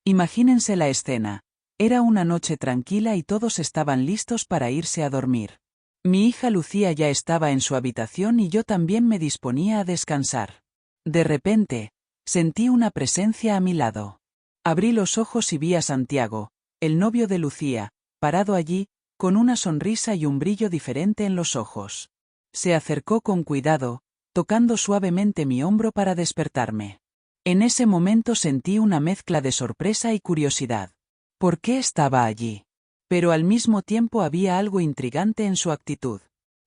Imagínense la escena. Era una noche tranquila y todos estaban listos para irse a dormir. Mi hija Lucía ya estaba en su habitación y yo también me disponía a descansar. De repente, sentí una presencia a mi lado. Abrí los ojos y vi a Santiago, el novio de Lucía, parado allí, con una sonrisa y un brillo diferente en los ojos. Se acercó con cuidado, tocando suavemente mi hombro para despertarme. En ese momento sentí una mezcla de sorpresa y curiosidad. ¿Por qué estaba allí? Pero al mismo tiempo había algo intrigante en su actitud.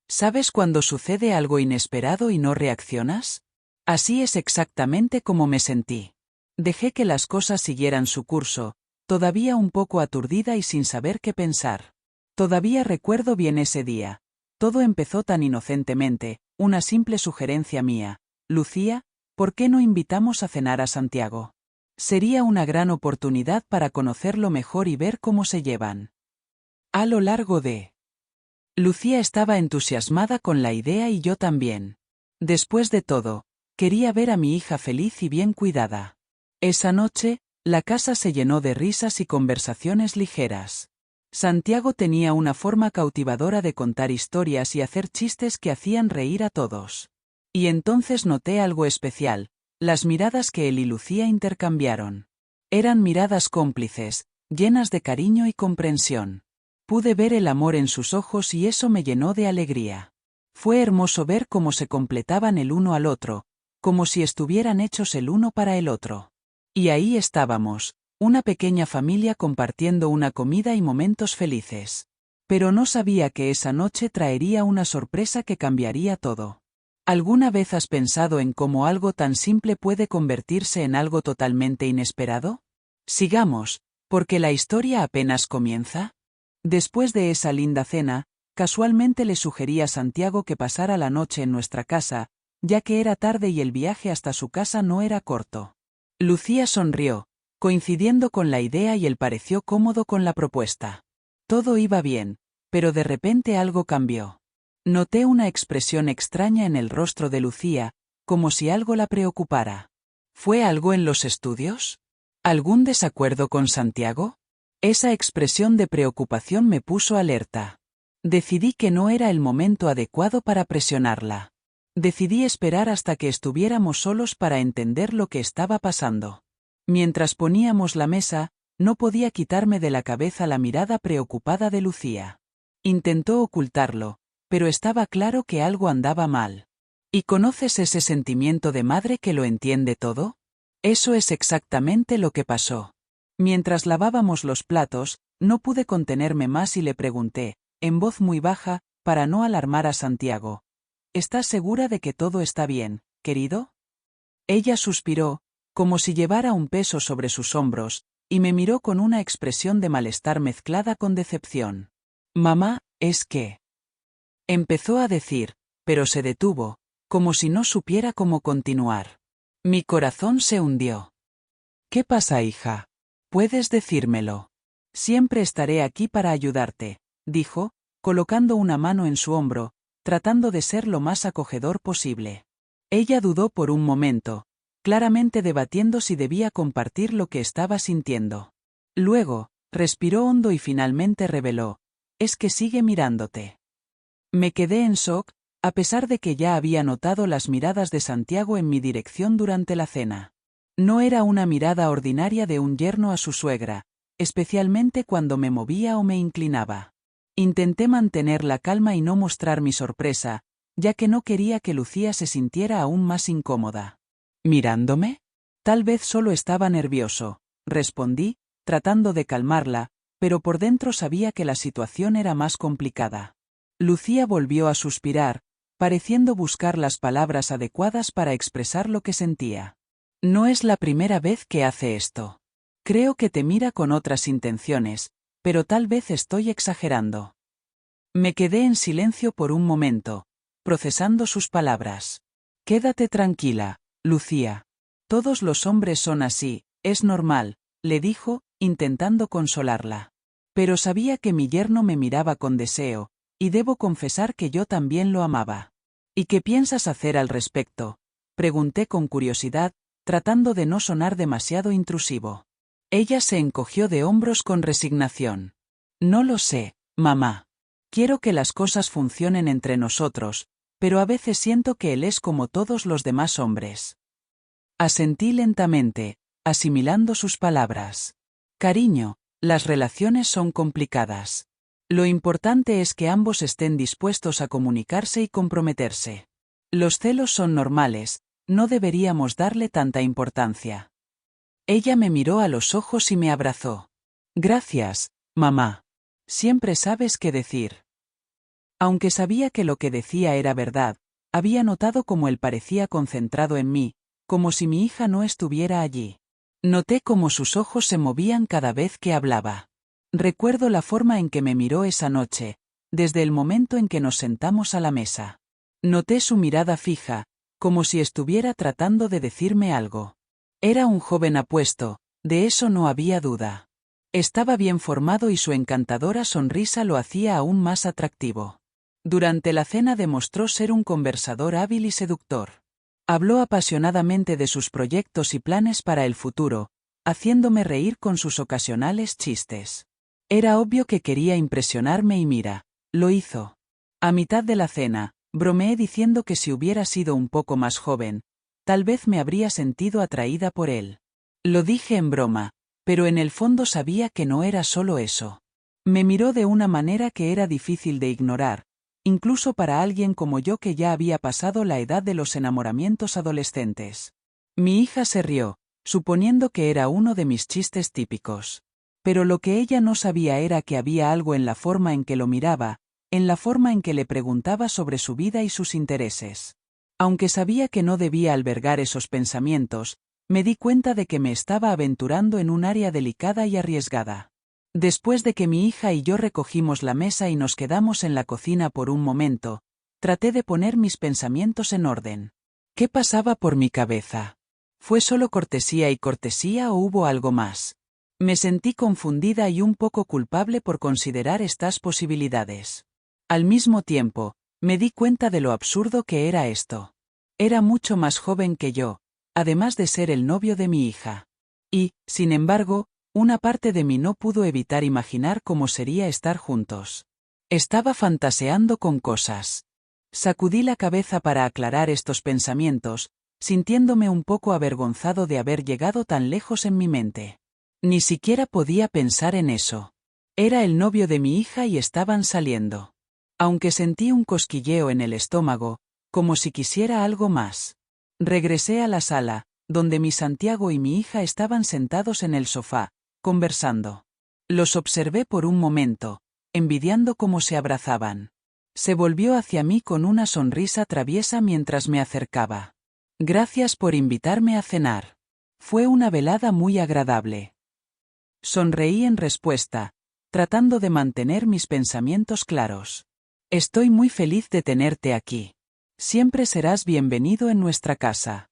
¿Sabes cuando sucede algo inesperado y no reaccionas? Así es exactamente como me sentí. Dejé que las cosas siguieran su curso, todavía un poco aturdida y sin saber qué pensar. Todavía recuerdo bien ese día. Todo empezó tan inocentemente, una simple sugerencia mía. Lucía, ¿por qué no invitamos a cenar a Santiago? Sería una gran oportunidad para conocerlo mejor y ver cómo se llevan. A lo largo de... Lucía estaba entusiasmada con la idea y yo también. Después de todo, quería ver a mi hija feliz y bien cuidada. Esa noche, la casa se llenó de risas y conversaciones ligeras. Santiago tenía una forma cautivadora de contar historias y hacer chistes que hacían reír a todos. Y entonces noté algo especial, las miradas que él y Lucía intercambiaron. Eran miradas cómplices, llenas de cariño y comprensión. Pude ver el amor en sus ojos y eso me llenó de alegría. Fue hermoso ver cómo se completaban el uno al otro, como si estuvieran hechos el uno para el otro. Y ahí estábamos, una pequeña familia compartiendo una comida y momentos felices. Pero no sabía que esa noche traería una sorpresa que cambiaría todo. ¿Alguna vez has pensado en cómo algo tan simple puede convertirse en algo totalmente inesperado? Sigamos, porque la historia apenas comienza. Después de esa linda cena, casualmente le sugerí a Santiago que pasara la noche en nuestra casa, ya que era tarde y el viaje hasta su casa no era corto. Lucía sonrió, coincidiendo con la idea y él pareció cómodo con la propuesta. Todo iba bien, pero de repente algo cambió. Noté una expresión extraña en el rostro de Lucía, como si algo la preocupara. ¿Fue algo en los estudios? ¿Algún desacuerdo con Santiago? Esa expresión de preocupación me puso alerta. Decidí que no era el momento adecuado para presionarla. Decidí esperar hasta que estuviéramos solos para entender lo que estaba pasando. Mientras poníamos la mesa, no podía quitarme de la cabeza la mirada preocupada de Lucía. Intentó ocultarlo, pero estaba claro que algo andaba mal. ¿Y conoces ese sentimiento de madre que lo entiende todo? Eso es exactamente lo que pasó. Mientras lavábamos los platos, no pude contenerme más y le pregunté, en voz muy baja, para no alarmar a Santiago. ¿Estás segura de que todo está bien, querido? Ella suspiró, como si llevara un peso sobre sus hombros, y me miró con una expresión de malestar mezclada con decepción. Mamá, es que... Empezó a decir, pero se detuvo, como si no supiera cómo continuar. Mi corazón se hundió. ¿Qué pasa, hija? Puedes decírmelo. Siempre estaré aquí para ayudarte, dijo, colocando una mano en su hombro, tratando de ser lo más acogedor posible. Ella dudó por un momento, claramente debatiendo si debía compartir lo que estaba sintiendo. Luego, respiró hondo y finalmente reveló, es que sigue mirándote. Me quedé en shock, a pesar de que ya había notado las miradas de Santiago en mi dirección durante la cena. No era una mirada ordinaria de un yerno a su suegra, especialmente cuando me movía o me inclinaba. Intenté mantener la calma y no mostrar mi sorpresa, ya que no quería que Lucía se sintiera aún más incómoda. ¿Mirándome? Tal vez solo estaba nervioso, respondí, tratando de calmarla, pero por dentro sabía que la situación era más complicada. Lucía volvió a suspirar, pareciendo buscar las palabras adecuadas para expresar lo que sentía. No es la primera vez que hace esto. Creo que te mira con otras intenciones, pero tal vez estoy exagerando. Me quedé en silencio por un momento, procesando sus palabras. Quédate tranquila, Lucía. Todos los hombres son así, es normal, le dijo, intentando consolarla. Pero sabía que mi yerno me miraba con deseo, y debo confesar que yo también lo amaba. ¿Y qué piensas hacer al respecto? Pregunté con curiosidad, tratando de no sonar demasiado intrusivo. Ella se encogió de hombros con resignación. No lo sé, mamá. Quiero que las cosas funcionen entre nosotros, pero a veces siento que él es como todos los demás hombres. Asentí lentamente, asimilando sus palabras. Cariño, las relaciones son complicadas. Lo importante es que ambos estén dispuestos a comunicarse y comprometerse. Los celos son normales, no deberíamos darle tanta importancia. Ella me miró a los ojos y me abrazó. Gracias, mamá. Siempre sabes qué decir. Aunque sabía que lo que decía era verdad, había notado cómo él parecía concentrado en mí, como si mi hija no estuviera allí. Noté cómo sus ojos se movían cada vez que hablaba. Recuerdo la forma en que me miró esa noche, desde el momento en que nos sentamos a la mesa. Noté su mirada fija, como si estuviera tratando de decirme algo. Era un joven apuesto, de eso no había duda. Estaba bien formado y su encantadora sonrisa lo hacía aún más atractivo. Durante la cena demostró ser un conversador hábil y seductor. Habló apasionadamente de sus proyectos y planes para el futuro, haciéndome reír con sus ocasionales chistes. Era obvio que quería impresionarme y mira, lo hizo. A mitad de la cena, bromeé diciendo que si hubiera sido un poco más joven, tal vez me habría sentido atraída por él. Lo dije en broma, pero en el fondo sabía que no era solo eso. Me miró de una manera que era difícil de ignorar, incluso para alguien como yo que ya había pasado la edad de los enamoramientos adolescentes. Mi hija se rió, suponiendo que era uno de mis chistes típicos. Pero lo que ella no sabía era que había algo en la forma en que lo miraba, en la forma en que le preguntaba sobre su vida y sus intereses. Aunque sabía que no debía albergar esos pensamientos, me di cuenta de que me estaba aventurando en un área delicada y arriesgada. Después de que mi hija y yo recogimos la mesa y nos quedamos en la cocina por un momento, traté de poner mis pensamientos en orden. ¿Qué pasaba por mi cabeza? ¿Fue solo cortesía y cortesía o hubo algo más? Me sentí confundida y un poco culpable por considerar estas posibilidades. Al mismo tiempo, me di cuenta de lo absurdo que era esto. Era mucho más joven que yo, además de ser el novio de mi hija. Y, sin embargo, una parte de mí no pudo evitar imaginar cómo sería estar juntos. Estaba fantaseando con cosas. Sacudí la cabeza para aclarar estos pensamientos, sintiéndome un poco avergonzado de haber llegado tan lejos en mi mente. Ni siquiera podía pensar en eso. Era el novio de mi hija y estaban saliendo. Aunque sentí un cosquilleo en el estómago, como si quisiera algo más. Regresé a la sala, donde mi Santiago y mi hija estaban sentados en el sofá, conversando. Los observé por un momento, envidiando cómo se abrazaban. Se volvió hacia mí con una sonrisa traviesa mientras me acercaba. Gracias por invitarme a cenar. Fue una velada muy agradable. Sonreí en respuesta, tratando de mantener mis pensamientos claros. Estoy muy feliz de tenerte aquí. Siempre serás bienvenido en nuestra casa.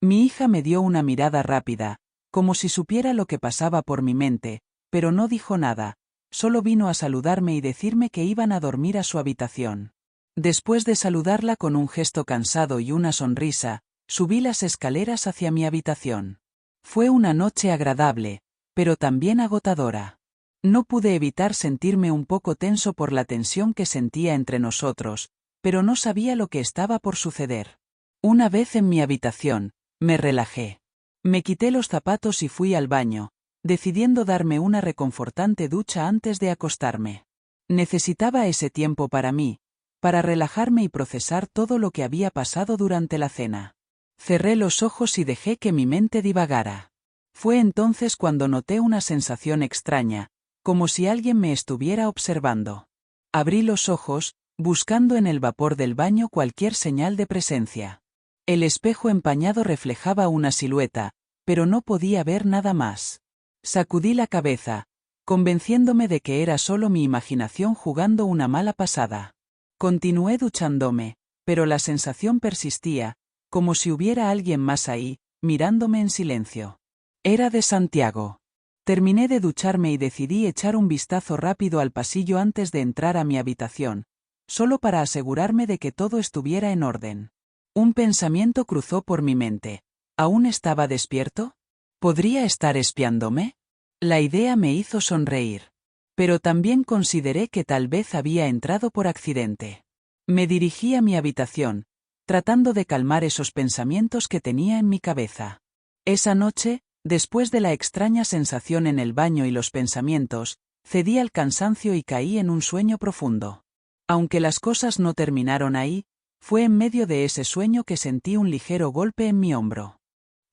Mi hija me dio una mirada rápida, como si supiera lo que pasaba por mi mente, pero no dijo nada, solo vino a saludarme y decirme que iban a dormir a su habitación. Después de saludarla con un gesto cansado y una sonrisa, subí las escaleras hacia mi habitación. Fue una noche agradable, pero también agotadora. No pude evitar sentirme un poco tenso por la tensión que sentía entre nosotros, pero no sabía lo que estaba por suceder. Una vez en mi habitación, me relajé. Me quité los zapatos y fui al baño, decidiendo darme una reconfortante ducha antes de acostarme. Necesitaba ese tiempo para mí, para relajarme y procesar todo lo que había pasado durante la cena. Cerré los ojos y dejé que mi mente divagara. Fue entonces cuando noté una sensación extraña, como si alguien me estuviera observando. Abrí los ojos, buscando en el vapor del baño cualquier señal de presencia. El espejo empañado reflejaba una silueta, pero no podía ver nada más. Sacudí la cabeza, convenciéndome de que era solo mi imaginación jugando una mala pasada. Continué duchándome, pero la sensación persistía, como si hubiera alguien más ahí, mirándome en silencio. Era de Santiago. Terminé de ducharme y decidí echar un vistazo rápido al pasillo antes de entrar a mi habitación, solo para asegurarme de que todo estuviera en orden. Un pensamiento cruzó por mi mente. ¿Aún estaba despierto? ¿Podría estar espiándome? La idea me hizo sonreír. Pero también consideré que tal vez había entrado por accidente. Me dirigí a mi habitación, tratando de calmar esos pensamientos que tenía en mi cabeza. Esa noche, después de la extraña sensación en el baño y los pensamientos, cedí al cansancio y caí en un sueño profundo. Aunque las cosas no terminaron ahí, fue en medio de ese sueño que sentí un ligero golpe en mi hombro.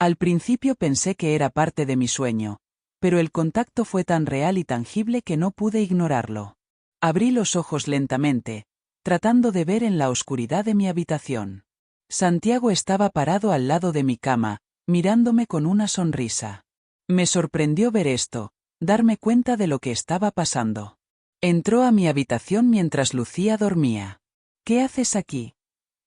Al principio pensé que era parte de mi sueño, pero el contacto fue tan real y tangible que no pude ignorarlo. Abrí los ojos lentamente, tratando de ver en la oscuridad de mi habitación. Santiago estaba parado al lado de mi cama, mirándome con una sonrisa. Me sorprendió ver esto, darme cuenta de lo que estaba pasando. Entró a mi habitación mientras Lucía dormía. ¿Qué haces aquí?,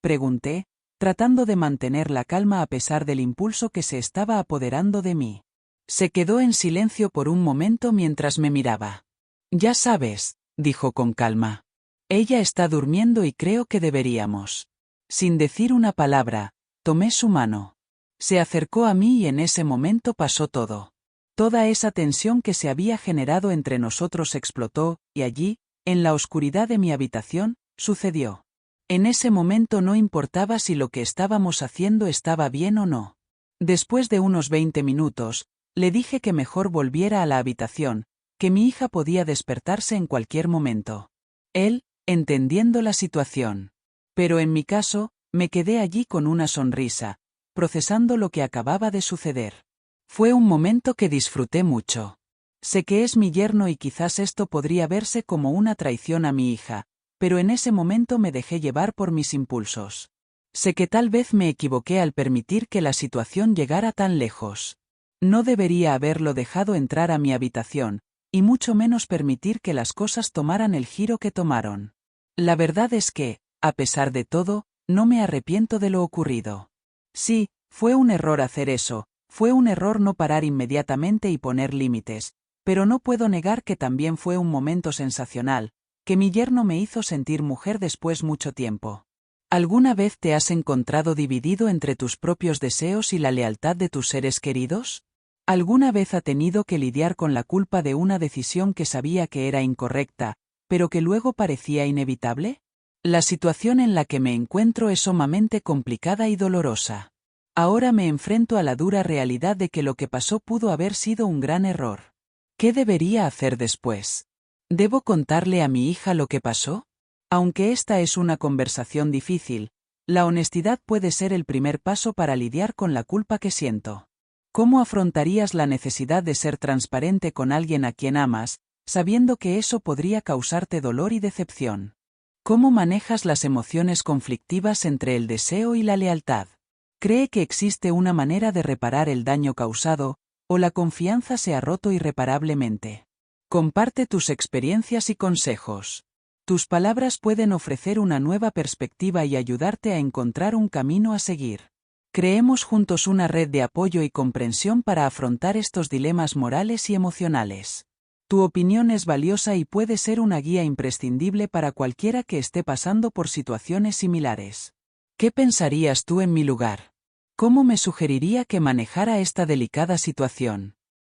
pregunté, tratando de mantener la calma a pesar del impulso que se estaba apoderando de mí. Se quedó en silencio por un momento mientras me miraba. Ya sabes, dijo con calma. Ella está durmiendo y creo que deberíamos. Sin decir una palabra, tomé su mano. Se acercó a mí y en ese momento pasó todo. Toda esa tensión que se había generado entre nosotros explotó, y allí, en la oscuridad de mi habitación, sucedió. En ese momento no importaba si lo que estábamos haciendo estaba bien o no. Después de unos 20 minutos, le dije que mejor volviera a la habitación, que mi hija podía despertarse en cualquier momento. Él, entendiendo la situación. Pero en mi caso, me quedé allí con una sonrisa, procesando lo que acababa de suceder. Fue un momento que disfruté mucho. Sé que es mi yerno y quizás esto podría verse como una traición a mi hija, pero en ese momento me dejé llevar por mis impulsos. Sé que tal vez me equivoqué al permitir que la situación llegara tan lejos. No debería haberlo dejado entrar a mi habitación, y mucho menos permitir que las cosas tomaran el giro que tomaron. La verdad es que, a pesar de todo, no me arrepiento de lo ocurrido. Sí, fue un error hacer eso, fue un error no parar inmediatamente y poner límites, pero no puedo negar que también fue un momento sensacional, que mi yerno me hizo sentir mujer después mucho tiempo. ¿Alguna vez te has encontrado dividido entre tus propios deseos y la lealtad de tus seres queridos? ¿Alguna vez ha tenido que lidiar con la culpa de una decisión que sabía que era incorrecta, pero que luego parecía inevitable? La situación en la que me encuentro es sumamente complicada y dolorosa. Ahora me enfrento a la dura realidad de que lo que pasó pudo haber sido un gran error. ¿Qué debería hacer después? ¿Debo contarle a mi hija lo que pasó? Aunque esta es una conversación difícil, la honestidad puede ser el primer paso para lidiar con la culpa que siento. ¿Cómo afrontarías la necesidad de ser transparente con alguien a quien amas, sabiendo que eso podría causarte dolor y decepción? ¿Cómo manejas las emociones conflictivas entre el deseo y la lealtad? ¿Cree que existe una manera de reparar el daño causado, o la confianza se ha roto irreparablemente? Comparte tus experiencias y consejos. Tus palabras pueden ofrecer una nueva perspectiva y ayudarte a encontrar un camino a seguir. Creemos juntos una red de apoyo y comprensión para afrontar estos dilemas morales y emocionales. Tu opinión es valiosa y puede ser una guía imprescindible para cualquiera que esté pasando por situaciones similares. ¿Qué pensarías tú en mi lugar? ¿Cómo me sugeriría que manejara esta delicada situación?